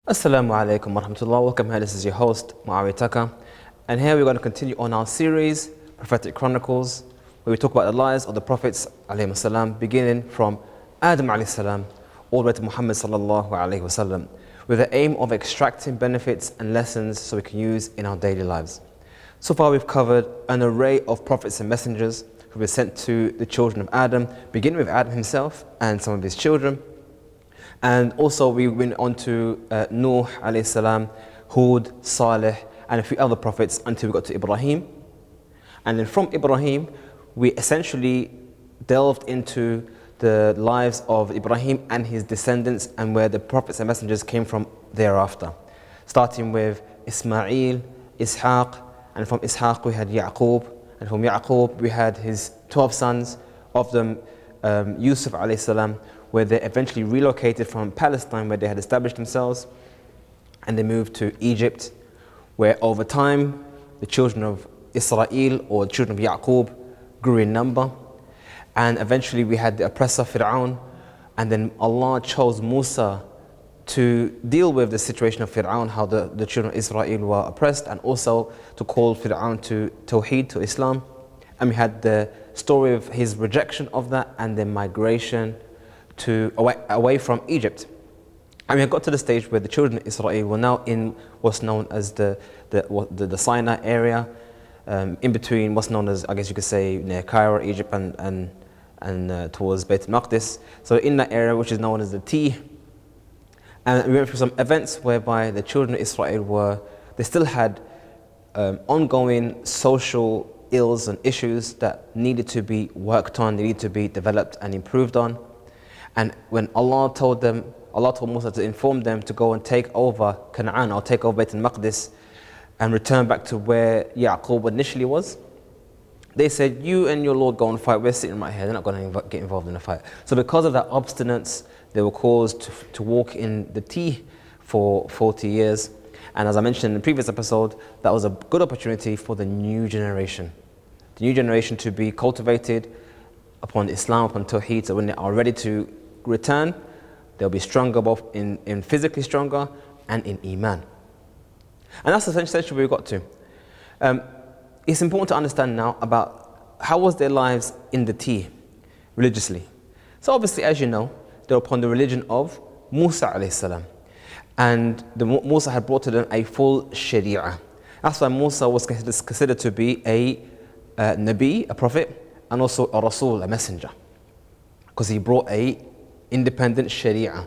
Assalamu alaikum wa rahmatullah. Welcome here. This is your host, Muawiyah, and here we're going to continue on our series, Prophetic Chronicles, where we talk about the lives of the prophets, alayhi salam, beginning from Adam alayhi salam all the way to Muhammad sallallahu alayhi wasallam, with the aim of extracting benefits and lessons so we can use in our daily lives. So far we've covered an array of prophets and messengers who were sent to the children of Adam, beginning with Adam himself and some of his children. And also we went on to Nuh alayhi salam, Hud, Salih, and a few other prophets until we got to Ibrahim. And then from Ibrahim, we essentially delved into the lives of Ibrahim and his descendants and where the prophets and messengers came from thereafter. Starting with Ismail, Ishaq, and from Ishaq we had Yaqub, and from Yaqub we had his 12 sons, of them Yusuf alayhi salam, where they eventually relocated from Palestine, where they had established themselves, and they moved to Egypt, where over time the children of Israel, or the children of Yaqub, grew in number. And eventually we had the oppressor Fir'aun, and then Allah chose Musa to deal with the situation of Fir'aun, how the children of Israel were oppressed, and also to call Fir'aun to Tawheed, to Islam. And we had the story of his rejection of that and the migration away from Egypt. And we had got to the stage where the children of Israel were now in what's known as the Sinai area, in between what's known as, I guess you could say, near Cairo, Egypt, and towards Beit al-Maqdis. So in that area, which is known as the T. And we went through some events whereby the children of Israel they still had ongoing social ills and issues that needed to be worked on, needed to be developed and improved on. And when Allah told Musa to inform them to go and take over Canaan, or take over Beit al-Maqdis, and return back to where Yaqub initially was, they said, "You and your Lord go and fight, we're sitting right here, they're not going to get involved in the fight." So because of that obstinance, they were caused to walk in the T for 40 years. And as I mentioned in the previous episode, that was a good opportunity for the new generation. The new generation to be cultivated upon Islam, upon Tawheed, so when they are ready to return, they'll be stronger, both in physically stronger and in Iman. And that's essentially where we got to. It's important to understand now about how was their lives in the T, religiously. So obviously, as you know, they're upon the religion of Musa alayhi salam. And Musa had brought to them a full Sharia. That's why Musa was considered to be a Nabi, a prophet, and also a Rasul, a messenger, because he brought a independent Sharia.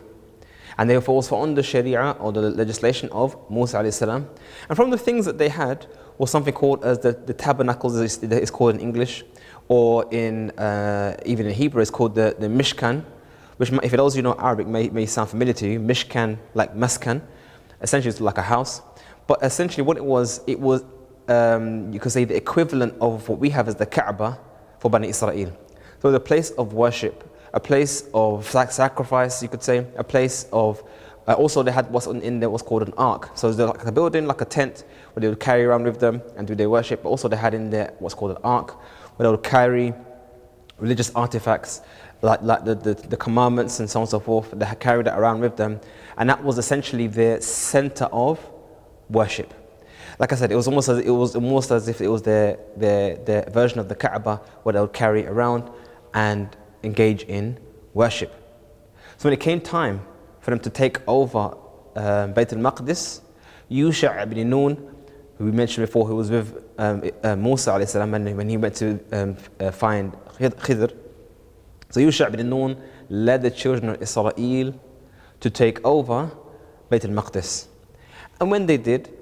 And therefore was on the Sharia, or the legislation of Musa alayhi salam. And from the things that they had was something called as the tabernacles, it's called in English, or in even in Hebrew it's called the Mishkan, which, if those of you know Arabic, may sound familiar to you. Mishkan, like maskan, essentially it's like a house. But essentially what it was you could say the equivalent of what we have as the Kaaba for Bani Israel. So the place of worship, a place of sacrifice, you could say, a place of, also they had what's in there was called an ark. So there's like a building, like a tent, where they would carry around with them and do their worship. But also they had in there what's called an ark, where they would carry religious artifacts, like the commandments and so on and so forth. They had carried that around with them. And that was essentially their center of worship. Like I said, it was almost as if it was their version of the Kaaba, where they would carry around and engage in worship. So when it came time for them to take over Beit al-Maqdis, Yusha ibn Nun, who we mentioned before, who was with Musa alayhi salam, and when he went to find Khidr, so Yusha ibn Nun led the children of Israel to take over Beit al-Maqdis. And when they did,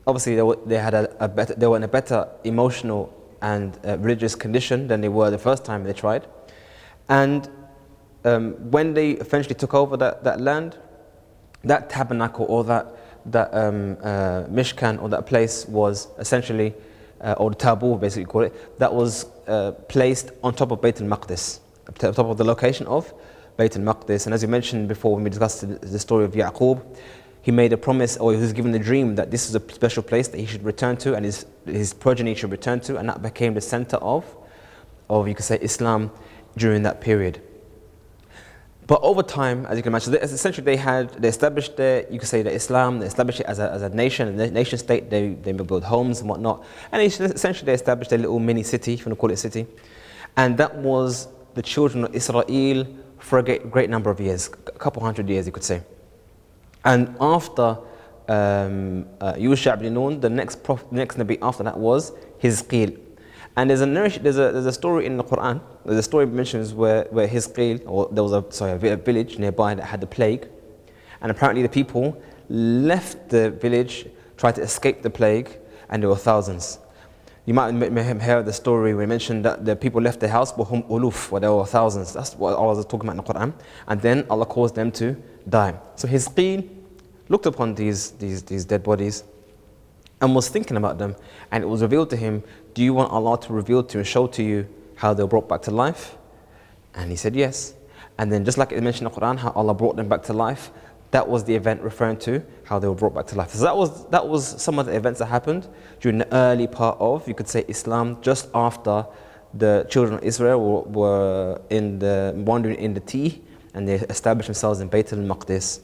obviously they were in a better emotional and religious condition than they were the first time they tried. And when they eventually took over that land, that tabernacle, or that Mishkan, or that place, was essentially, or the Tabu basically call it, that was placed on top of Beit al-Maqdis, on top of the location of Beit al-Maqdis. And as you mentioned before, when we discussed the story of Yaqub, he made a promise, or he was given the dream, that this is a special place that he should return to, and his progeny should return to, and that became the center of you could say, Islam during that period. But over time, as you can imagine, essentially they established you could say the Islam, they established it as a nation, a nation state. They built homes and whatnot, and essentially they established a little mini city, if you want to call it a city, and that was the children of Israel for a great number of years, a couple hundred years, you could say. And after Yusha ibn Nun, the next Nabi after that was Hizqeel. And there's a story in the Quran, there's a story mentions where Hizqeel, or there was a village nearby that had the plague, and apparently the people left the village, tried to escape the plague, and there were thousands. You might have heard the story where it mentioned that the people left the house, وَهُمْ أُلُوف, where there were thousands. That's what I was talking about in the Quran. And then Allah caused them to die. So Hizqeel looked upon these dead bodies and was thinking about them, and it was revealed to him, do you want Allah to reveal to you and show to you how they were brought back to life? And he said yes. And then just like it mentioned in the Quran, how Allah brought them back to life, that was the event referring to how they were brought back to life. So that was some of the events that happened during the early part of, you could say, Islam, just after the children of Israel were wandering in the Tih, and they established themselves in Bayt al-Maqdis.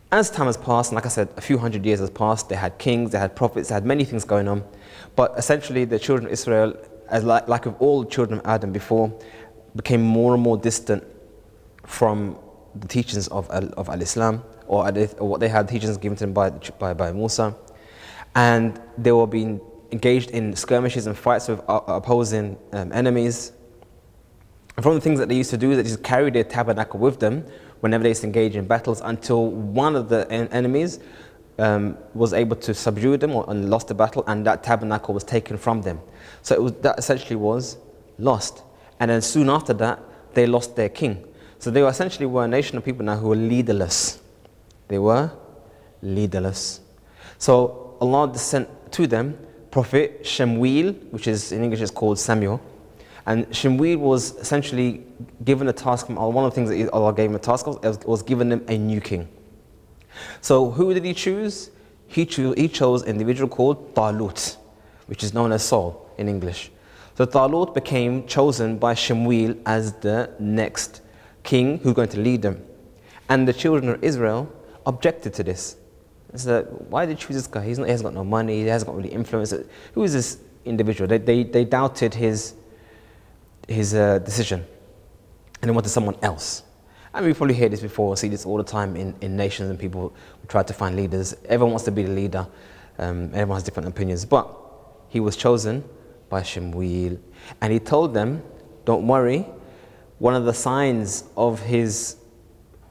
As time has passed, and like I said, a few hundred years has passed, they had kings, they had prophets, they had many things going on. But essentially the children of Israel, as like with all the children of Adam before, became more and more distant from the teachings of al-Islam, or what they had, teachings given to them by Musa. And they were being engaged in skirmishes and fights with opposing enemies. And from the things that they used to do, they just carried their tabernacle with them whenever they used to engage in battles, until one of the enemies was able to subdue them and lost the battle, and that tabernacle was taken from them. So that essentially was lost. And then soon after that, they lost their king. So they essentially were a nation of people now who were leaderless. They were leaderless. So Allah sent to them Prophet Shamweel, which is in English is called Samuel. And Shamweel was essentially given a task from Allah. One of the things that Allah gave him a task was giving them a new king. So who did he choose? He chose an individual called Talut, which is known as Saul in English. So Talut became chosen by Shamweel as the next king who's going to lead them. And the children of Israel objected to this. They said, why did you choose this guy? He hasn't got no money, he hasn't got really influence. Who is this individual? They doubted his decision, and they wanted someone else. And we probably hear this before, see this all the time in nations, and people try to find leaders. Everyone wants to be the leader, everyone has different opinions. But he was chosen by Shamweel, and he told them, don't worry, one of the signs of his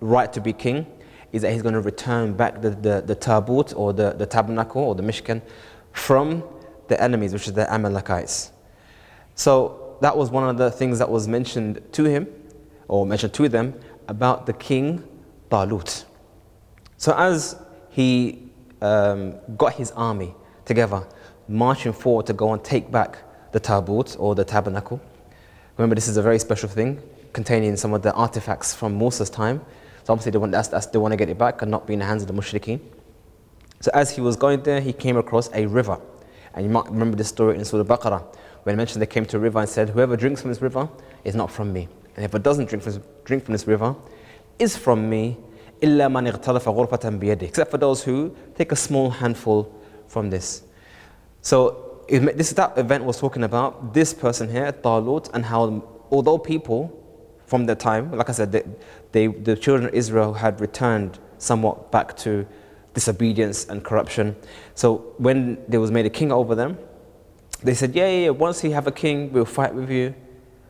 right to be king is that he's going to return back the tabut, or the tabernacle, or the mishkan, from the enemies, which is the Amalekites. So that was one of the things that was mentioned to him, or mentioned to them, about the king Talut. So as he got his army together, marching forward to go and take back the tabut, or the tabernacle. Remember, this is a very special thing, containing some of the artifacts from Musa's time. So obviously they want to get it back and not be in the hands of the mushrikeen. So as he was going there, he came across a river. And you might remember this story in Surah Baqarah, when it mentioned they came to a river and said, whoever drinks from this river is not from me. And if it doesn't drink from this river, is from me, إِلَّا مَنِ اغْتَرَفَ غُرْفَةً بِيَدِهِ, except for those who take a small handful from this. So that event was talking about this person here, Talut, and how although people from that time, like I said, the children of Israel had returned somewhat back to disobedience and corruption. So when there was made a king over them, they said, yeah, once you have a king, we'll fight with you.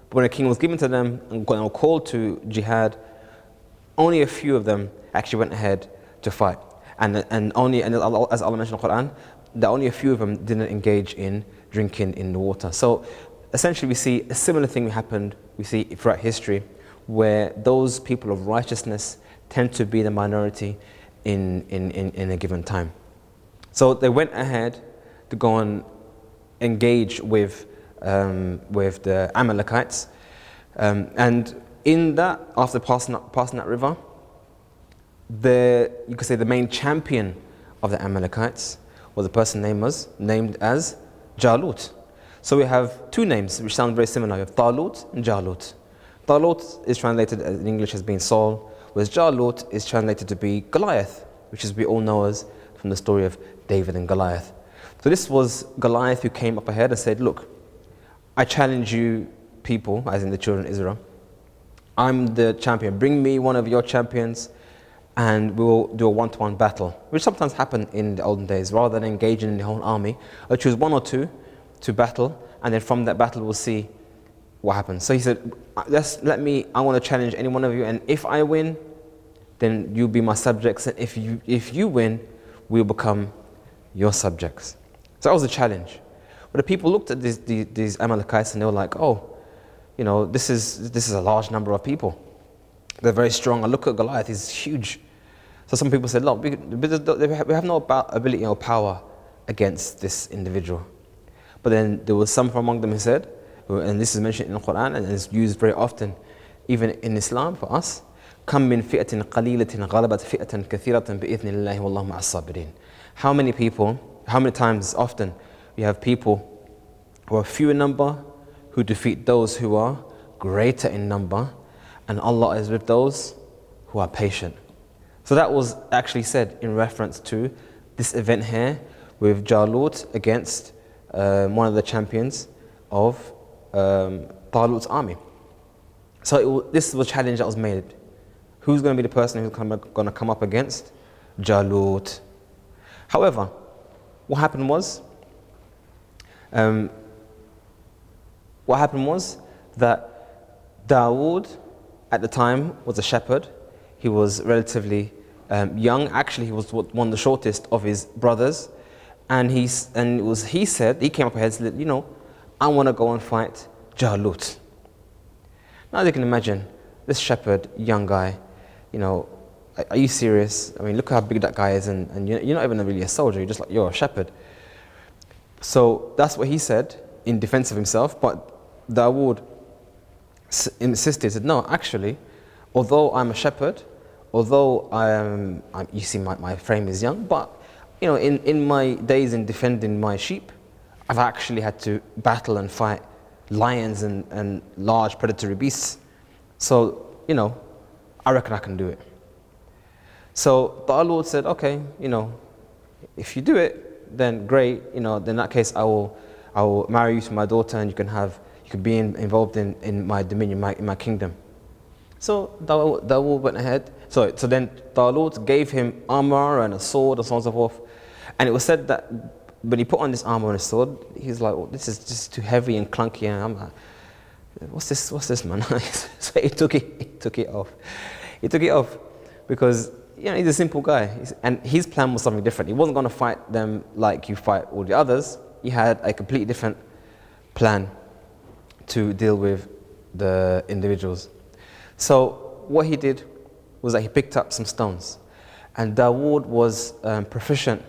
But when a king was given to them and called to jihad, only a few of them actually went ahead to fight. And as Allah mentioned in the Quran, that only a few of them didn't engage in drinking in the water. So essentially we see a similar thing happened, we see throughout history, where those people of righteousness tend to be the minority in a given time. So they went ahead to go and engage with the Amalekites, and in that, after passing that river, you could say the main champion of the Amalekites was a person named as Jalut. So we have two names which sound very similar. We have Talut and Jalut. Talut is translated in English as being Saul, whereas Jalut is translated to be Goliath, which is we all know as from the story of David and Goliath. So this was Goliath who came up ahead and said, look, I challenge you people, as in the children of Israel. I'm the champion. Bring me one of your champions and we'll do a one-to-one battle, which sometimes happened in the olden days. Rather than engaging in the whole army, I'll choose one or two to battle, and then from that battle we'll see what happens. So he said, I want to challenge any one of you, and if I win, then you'll be my subjects, and if you win, we'll become your subjects. So that was a challenge. But the people looked at these Amalekites and they were like, oh, you know, this is a large number of people. They're very strong. I look at Goliath, he's huge. So some people said, look, we have no ability or power against this individual. But then there was some among them who said, and this is mentioned in the Quran and is used very often, even in Islam for us, كم من فئة قليلة غلبت فئة كثيرة بإذن الله والله مع الصابرين. How many times often you have people who are few in number who defeat those who are greater in number, and Allah is with those who are patient. So that was actually said in reference to this event here with Jalut against one of the champions of Talut's army. So this was a challenge that was made. Who's going to be the person who's going to come up against Jalut? However, what happened was that Dawood at the time was a shepherd. He was relatively young. Actually, he was one of the shortest of his brothers. And he came up ahead and said, you know, I want to go and fight Jalut. Now you can imagine, this shepherd, young guy, you know, are you serious? I mean, look how big that guy is, and you're not even really a soldier, you're a shepherd. So that's what he said in defense of himself, but Dawood insisted, said, no, actually, although I'm a shepherd, although you see my frame is young, but you know, in my days in defending my sheep, I've actually had to battle and fight lions and large predatory beasts. So, you know, I reckon I can do it. So the Lord said, okay, you know, if you do it, then great, you know, then in that case I will marry you to my daughter, and you can be involved in my dominion, in my kingdom. So Dawood went ahead. So then Talut gave him armor and a sword and so on and so forth. And it was said that when he put on this armor and a sword, he's like, oh, this is just too heavy and clunky. And I'm like, what's this, man? So he took it off. He took it off because, you know, he's a simple guy. And his plan was something different. He wasn't going to fight them like you fight all the others. He had a completely different plan to deal with the individuals. So what he did was that he picked up some stones. And Dawood was proficient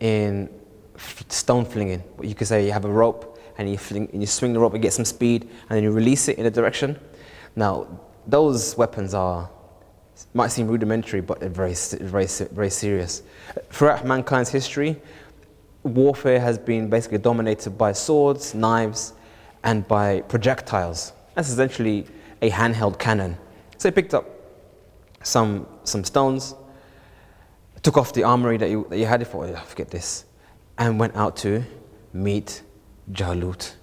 in stone flinging. You could say you have a rope and you swing the rope and get some speed, and then you release it in a direction. Now, those weapons might seem rudimentary, but they're very, very, very serious. Throughout mankind's history, warfare has been basically dominated by swords, knives, and by projectiles. That's essentially a handheld cannon. So he picked up some stones, took off the armory that you had it for, forget this, and went out to meet Jalut.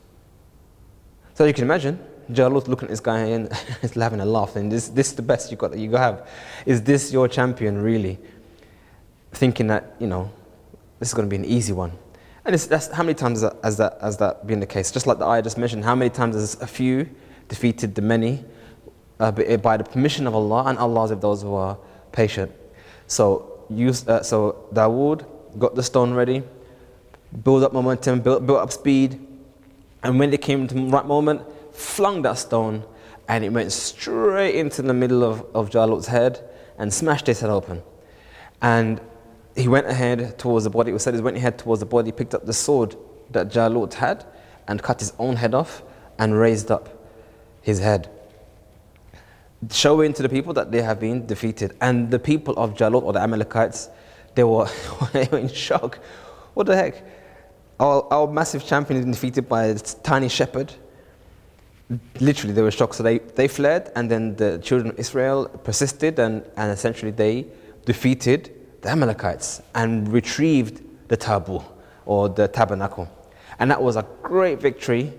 So you can imagine, Jalut looking at this guy and he's having a laugh, and this is the best you have. Is this your champion, really? Thinking that, you know, this is going to be an easy one. And that's how many times has that been the case? Just like the ayah just mentioned, how many times has a few defeated the many by the permission of Allah, and Allah is with those who are patient. So Dawood got the stone ready, built up momentum, built up speed, and when it came to the right moment, flung that stone, and it went straight into the middle of Jalut's head and smashed his head open. And he went ahead towards the body. It was said he went ahead towards the body, picked up the sword that Jalut had, and cut his own head off and raised up his head, showing to the people that they have been defeated. And the people of Jalut, or the Amalekites, they were in shock. What the heck? Our massive champion is defeated by a tiny shepherd. literally they were shocked. So they fled, and then the children of Israel persisted, and essentially they defeated the Amalekites and retrieved the tabu, or the tabernacle. And that was a great victory,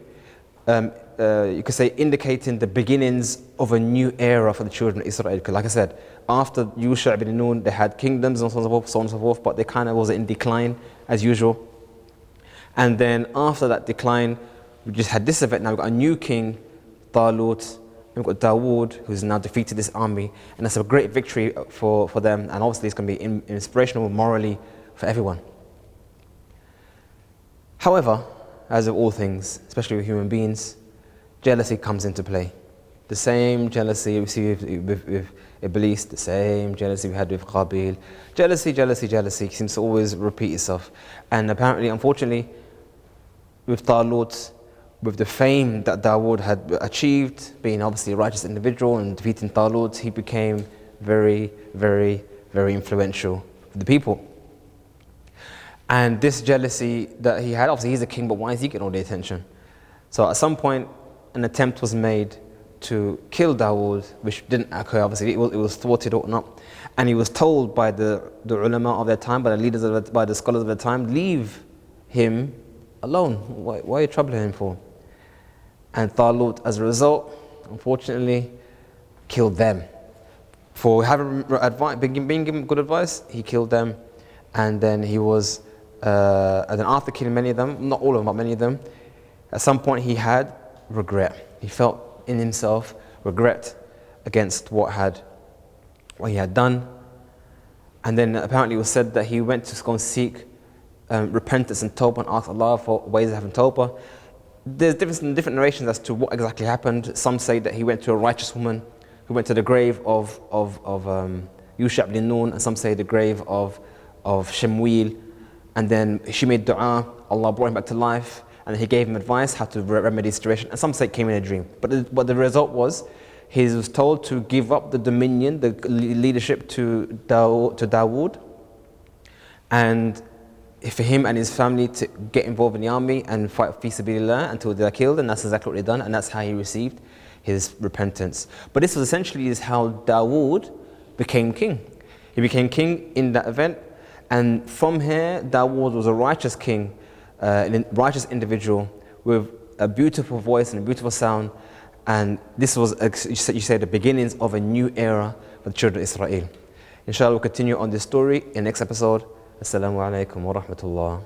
you could say, indicating the beginnings of a new era for the children of Israel. Because like I said, after Yusha ibn Nun, they had kingdoms and so on and so forth, but they kind of was in decline as usual. And then after that decline, we just had this event. Now we've got a new king, Talut, and we've got Dawood, who's now defeated this army, and that's a great victory for them, and obviously it's going to be inspirational morally for everyone. However, as of all things, especially with human beings, jealousy comes into play. The same jealousy we see with Iblis, the same jealousy we had with Qabil. Jealousy seems to always repeat itself. And apparently, unfortunately, with Talut, with the fame that Dawood had achieved, being obviously a righteous individual and defeating Talut, he became very, very, very influential for the people. And this jealousy that he had, obviously he's a king, but why is he getting all the attention? So at some point, an attempt was made to kill Dawood, which didn't occur, obviously, it was thwarted or not. And he was told by the ulama of their time, by the leaders by the scholars of their time, leave him alone. Why are you troubling him for? And Talut, as a result, unfortunately, killed them. For having being given good advice, he killed them. And then he was, and then after killing many of them, not all of them, but many of them, at some point he had regret. He felt in himself regret against what he had done. And then apparently it was said that he went to go and seek repentance and tawbah and ask Allah for ways of having tawbah. There's different narrations as to what exactly happened. Some say that he went to a righteous woman who went to the grave of Yusha ibn Nun, and some say the grave of Shamweel, and then she made dua, Allah brought him back to life, and he gave him advice how to remedy the situation, and some say it came in a dream. But the result was, he was told to give up the dominion, the leadership to Dawood, and for him and his family to get involved in the army and fight fi sabilillah until they're killed, and that's exactly what they've done, and that's how he received his repentance. But this was essentially is how Dawood became king. He became king in that event, and from here, Dawood was a righteous king, a righteous individual with a beautiful voice and a beautiful sound, and this was, you say, the beginnings of a new era for the children of Israel. Inshallah, we'll continue on this story in the next episode. Assalamu alaikum wa rahmatullah.